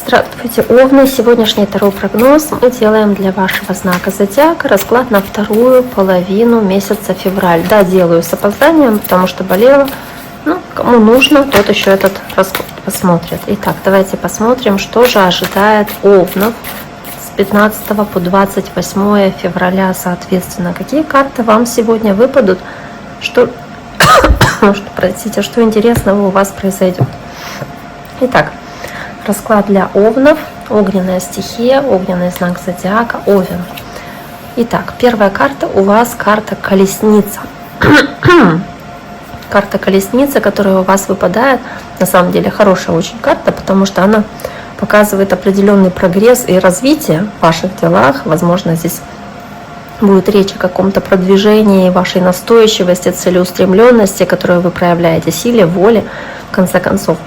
Здравствуйте, Овны! Сегодняшний Таро прогноз мы делаем для вашего знака зодиака. Расклад на вторую половину месяца февраль. Да, делаю с опозданием, потому что болела. Ну, кому нужно, тот еще этот расклад посмотрит. Итак, давайте посмотрим, что же ожидает Овнов с 15 по 28 февраля соответственно. Какие карты вам сегодня выпадут, что интересного у вас произойдет. Итак, расклад для Овнов, огненная стихия, огненный знак зодиака, Овен. Итак, первая карта у вас карта Колесница. Карта Колесница, которая у вас выпадает, на самом деле хорошая очень карта, потому что она показывает определенный прогресс и развитие в ваших делах. Возможно, здесь будет речь о каком-то продвижении вашей настойчивости, целеустремленности, которую вы проявляете, силе, воле, в конце концов,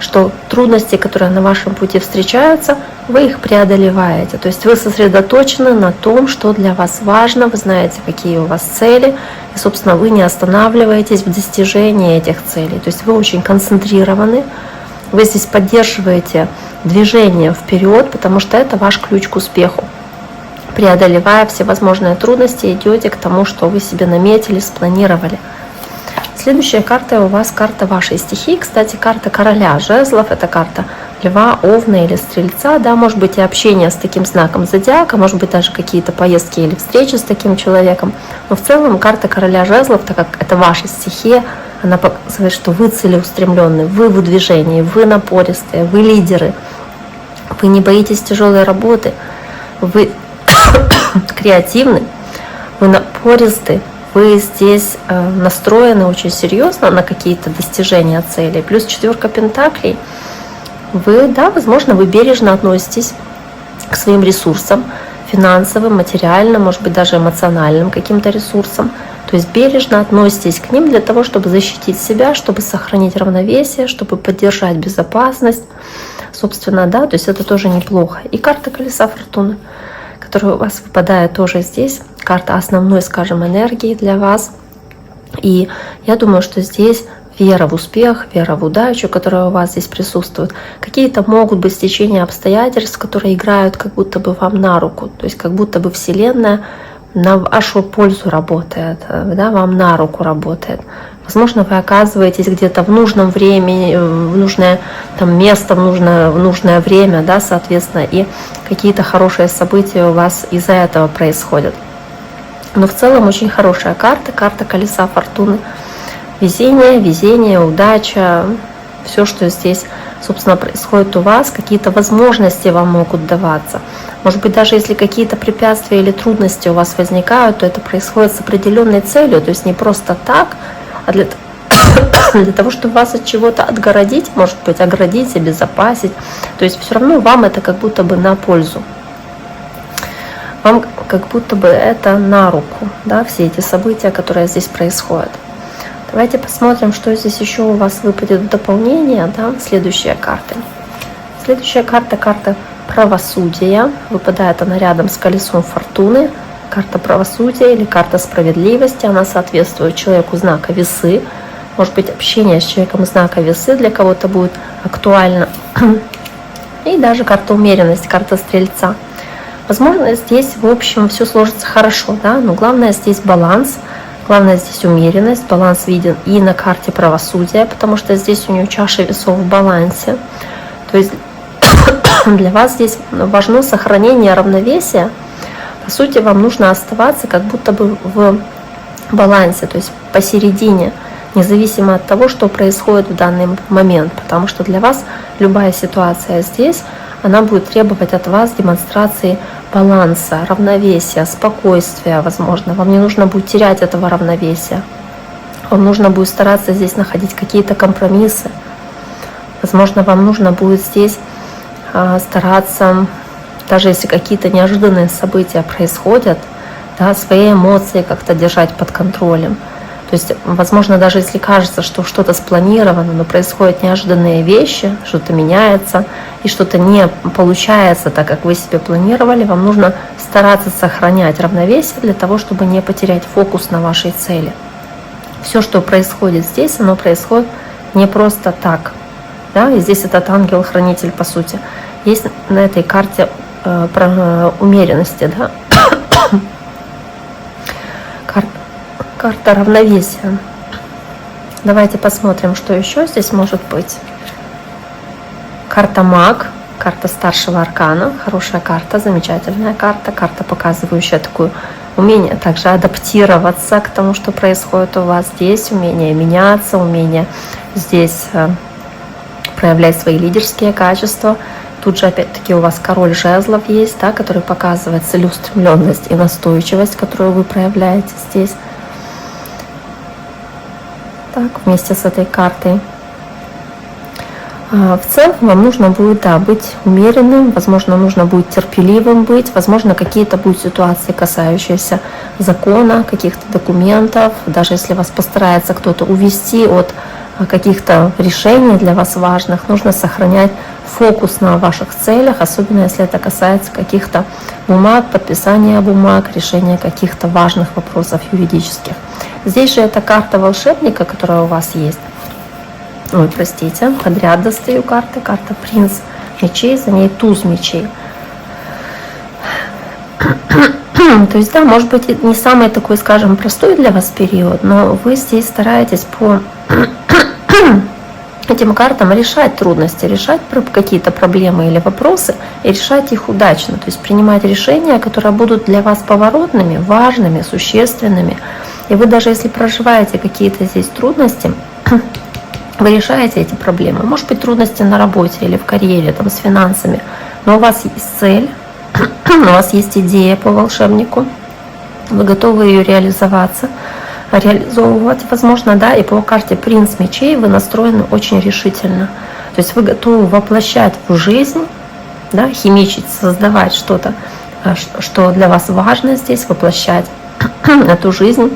что трудности, которые на вашем пути встречаются, вы их преодолеваете. То есть вы сосредоточены на том, что для вас важно, вы знаете, какие у вас цели, и, собственно, вы не останавливаетесь в достижении этих целей. То есть вы очень концентрированы, вы здесь поддерживаете движение вперед, потому что это ваш ключ к успеху. Преодолевая все возможные трудности, идете к тому, что вы себе наметили, спланировали. Следующая карта у вас карта вашей стихии. Кстати, карта короля жезлов. Это карта льва, овна или стрельца. Да, может быть и общение с таким знаком зодиака, может быть даже какие-то поездки или встречи с таким человеком. Но в целом карта короля жезлов, так как это ваша стихия, она показывает, что вы целеустремленны, вы в движении, вы напористые, вы лидеры. Вы не боитесь тяжелой работы, вы креативны, вы напористы. Вы здесь настроены очень серьезно на какие-то достижения целей. Плюс четверка пентаклей. Вы, да, возможно, вы бережно относитесь к своим ресурсам, финансовым, материальным, может быть, даже эмоциональным каким-то ресурсам. То есть бережно относитесь к ним для того, чтобы защитить себя, чтобы сохранить равновесие, чтобы поддержать безопасность. Собственно, да, то есть это тоже неплохо. И карта колеса фортуны, которая у вас выпадает тоже здесь. Карта основной, скажем, энергии для вас. И я думаю, что здесь вера в успех, вера в удачу, которая у вас здесь присутствует. Какие-то могут быть стечения обстоятельств, которые играют как будто бы вам на руку. То есть как будто бы Вселенная на вашу пользу работает, да, вам на руку работает. Возможно, вы оказываетесь где-то в нужном времени, в нужное там место, в нужное время, да, соответственно, и какие-то хорошие события у вас из-за этого происходят. Но в целом очень хорошая карта, карта колеса фортуны. Везение, удача, все, что здесь, собственно, происходит у вас, какие-то возможности вам могут даваться. Может быть, даже если какие-то препятствия или трудности у вас возникают, то это происходит с определенной целью, то есть не просто так, а для того, чтобы вас от чего-то отгородить, может быть, оградить, обезопасить. То есть все равно вам это как будто бы на пользу. Вам как будто бы это на руку, да, все эти события, которые здесь происходят. Давайте посмотрим, что здесь еще у вас выпадет в дополнение, да, следующие карты. Следующая карта, карта правосудия. Выпадает она рядом с колесом фортуны. Карта правосудия или карта справедливости. Она соответствует человеку знака весы. Может быть, общение с человеком знака весы для кого-то будет актуально. И даже карта умеренность, карта стрельца. Возможно, здесь, в общем, все сложится хорошо, да, но главное здесь баланс, главное здесь умеренность. Баланс виден и на карте правосудия, потому что здесь у нее чаша весов в балансе. То есть для вас здесь важно сохранение равновесия. По сути, вам нужно оставаться как будто бы в балансе, то есть посередине, независимо от того, что происходит в данный момент, потому что для вас любая ситуация здесь, она будет требовать от вас демонстрации баланса, равновесия, спокойствия, возможно. Вам не нужно будет терять этого равновесия. Вам нужно будет стараться здесь находить какие-то компромиссы. Возможно, вам нужно будет здесь стараться, даже если какие-то неожиданные события происходят, да, свои эмоции как-то держать под контролем. То есть, возможно, даже если кажется, что что-то спланировано, но происходят неожиданные вещи, что-то меняется, и что-то не получается так, как вы себе планировали, вам нужно стараться сохранять равновесие для того, чтобы не потерять фокус на вашей цели. Все, что происходит здесь, оно происходит не просто так. Да? И здесь этот ангел-хранитель, по сути, есть на этой карте про умеренности, да? Карта равновесия. Давайте посмотрим, что еще здесь может быть. Карта Маг, карта старшего аркана, хорошая карта, замечательная карта, карта, показывающая такое умение также адаптироваться к тому, что происходит у вас здесь, умение меняться, умение здесь проявлять свои лидерские качества. Тут же опять-таки у вас король жезлов есть, да, который показывает целеустремленность и настойчивость, которую вы проявляете здесь. Так, вместе с этой картой. В целом вам нужно будет, да, быть умеренным, возможно, нужно будет терпеливым быть, возможно, какие-то будут ситуации, касающиеся закона, каких-то документов, даже если вас постарается кто-то увести от каких-то решений для вас важных, нужно сохранять фокус на ваших целях, особенно если это касается каких-то бумаг, подписания бумаг, решения каких-то важных вопросов юридических. Здесь же это карта волшебника, которая у вас есть. Ой, простите, подряд достаю карты. Карта принц мечей, за ней туз мечей. То есть, да, может быть, не самый такой, скажем, простой для вас период, но вы здесь стараетесь по этим картам решать трудности, решать какие-то проблемы или вопросы и решать их удачно. То есть принимать решения, которые будут для вас поворотными, важными, существенными. И вы даже если проживаете какие-то здесь трудности, вы решаете эти проблемы. Может быть, трудности на работе или в карьере, там, с финансами, но у вас есть цель, у вас есть идея по волшебнику, вы готовы ее реализовывать, возможно, да, и по карте принц мечей вы настроены очень решительно. То есть вы готовы воплощать в жизнь, да, химичить, создавать что-то, что для вас важно здесь, воплощать эту жизнь,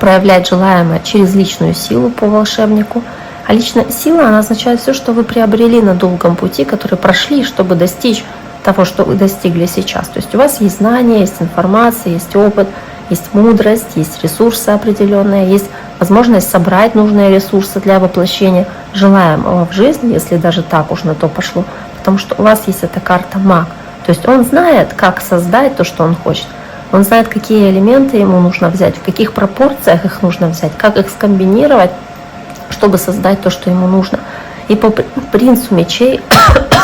проявлять желаемое через личную силу по волшебнику. А личная сила, она означает все, что вы приобрели на долгом пути, который прошли, чтобы достичь того, что вы достигли сейчас. То есть у вас есть знания, есть информация, есть опыт, есть мудрость, есть ресурсы определенные, есть возможность собрать нужные ресурсы для воплощения желаемого в жизни, если даже так уж на то пошло, потому что у вас есть эта карта Маг. То есть он знает, как создать то, что он хочет. Он знает, какие элементы ему нужно взять, в каких пропорциях их нужно взять, как их скомбинировать, чтобы создать то, что ему нужно. И по принцу мечей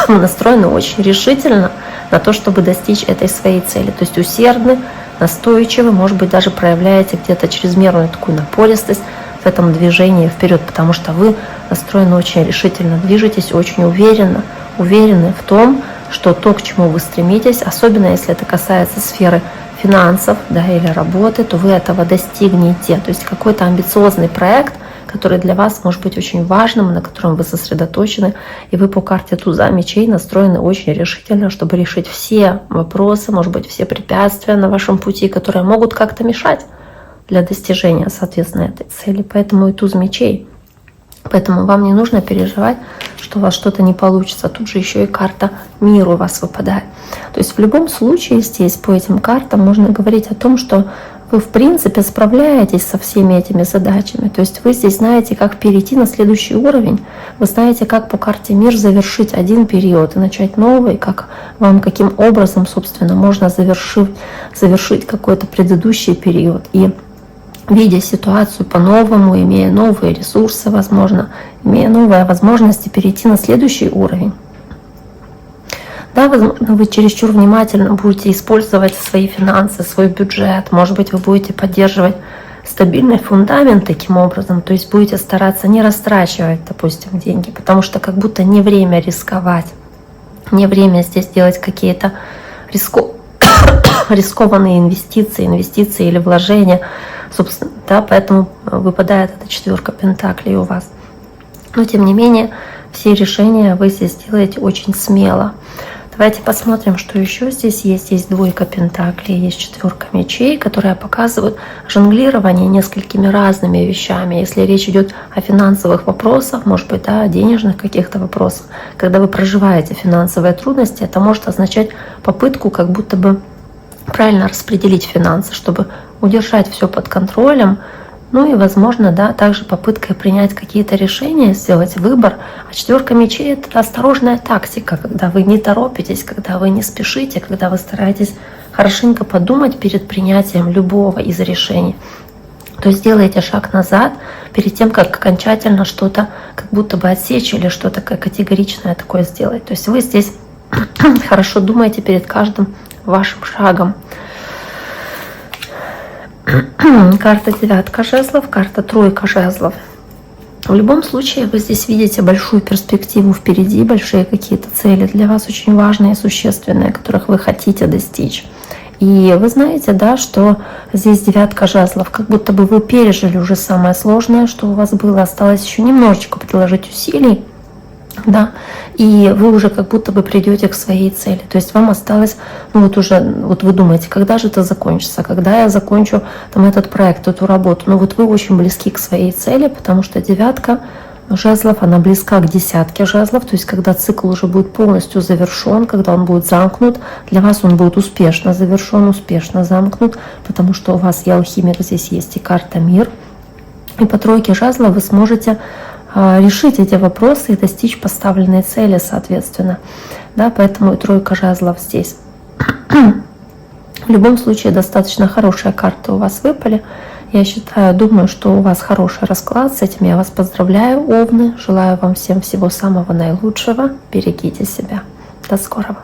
настроены очень решительно на то, чтобы достичь этой своей цели. То есть усердны, настойчивы, может быть, даже проявляете где-то чрезмерную такую напористость в этом движении вперед, потому что вы настроены очень решительно, движетесь очень уверенно, уверены в том, что то, к чему вы стремитесь, особенно если это касается сферы финансов, да, или работы, то вы этого достигнете. То есть какой-то амбициозный проект, который для вас может быть очень важным, на котором вы сосредоточены, и вы по карте туза мечей настроены очень решительно, чтобы решить все вопросы, может быть, все препятствия на вашем пути, которые могут как-то мешать для достижения, соответственно, этой цели. Поэтому и туз мечей. Поэтому вам не нужно переживать, что у вас что-то не получится. Тут же еще и карта мира у вас выпадает. То есть в любом случае здесь по этим картам можно говорить о том, что вы в принципе справляетесь со всеми этими задачами. То есть вы здесь знаете, как перейти на следующий уровень. Вы знаете, как по карте мир завершить один период и начать новый, как вам каким образом, собственно, можно завершить какой-то предыдущий период. И видя ситуацию по-новому, имея новые ресурсы, возможно, имея новые возможности перейти на следующий уровень. Да, возможно, вы чересчур внимательно будете использовать свои финансы, свой бюджет. Может быть, вы будете поддерживать стабильный фундамент таким образом. То есть будете стараться не растрачивать, допустим, деньги, потому что как будто не время рисковать. Не время здесь делать какие-то рискованные инвестиции или вложения. Собственно, да, поэтому выпадает эта четверка пентаклей у вас. Но тем не менее, все решения вы здесь делаете очень смело. Давайте посмотрим, что еще здесь есть. Есть двойка пентаклей, есть четверка мечей, которые показывают жонглирование несколькими разными вещами. Если речь идет о финансовых вопросах, может быть, да, о денежных каких-то вопросах, когда вы проживаете финансовые трудности, это может означать попытку как будто бы правильно распределить финансы, чтобы удержать все под контролем, Ну и, возможно, да, также попыткой принять какие-то решения, сделать выбор. А 4 мечей — это осторожная тактика, когда вы не торопитесь, когда вы не спешите, когда вы стараетесь хорошенько подумать перед принятием любого из решений. То есть делаете шаг назад перед тем, как окончательно что-то как будто бы отсечь или что-то категоричное такое сделать. То есть вы здесь хорошо думаете перед каждым вашим шагом. Карта 9 жезлов, карта 3 жезлов. В любом случае вы здесь видите большую перспективу впереди, большие какие-то цели для вас очень важные и существенные, которых вы хотите достичь. И вы знаете, да, что здесь 9 жезлов, как будто бы вы пережили уже самое сложное, что у вас было, осталось еще немножечко приложить усилий, да, и вы уже как будто бы придете к своей цели. То есть вам осталось, ну вот уже, вот вы думаете, когда же это закончится, когда я закончу там этот проект, эту работу. Ну вот вы очень близки к своей цели, потому что 9 жезлов, она близка к 10 жезлов, то есть когда цикл уже будет полностью завершен, когда он будет замкнут, для вас он будет успешно завершен, успешно замкнут, потому что у вас и алхимик здесь есть, и карта мир. И по 3 жезлов вы сможете решить эти вопросы и достичь поставленной цели, соответственно. Да, поэтому и 3 жезлов здесь. В любом случае, достаточно хорошие карты у вас выпали. Я считаю, думаю, что у вас хороший расклад. С этим я вас поздравляю, Овны. Желаю вам всем всего самого наилучшего. Берегите себя. До скорого.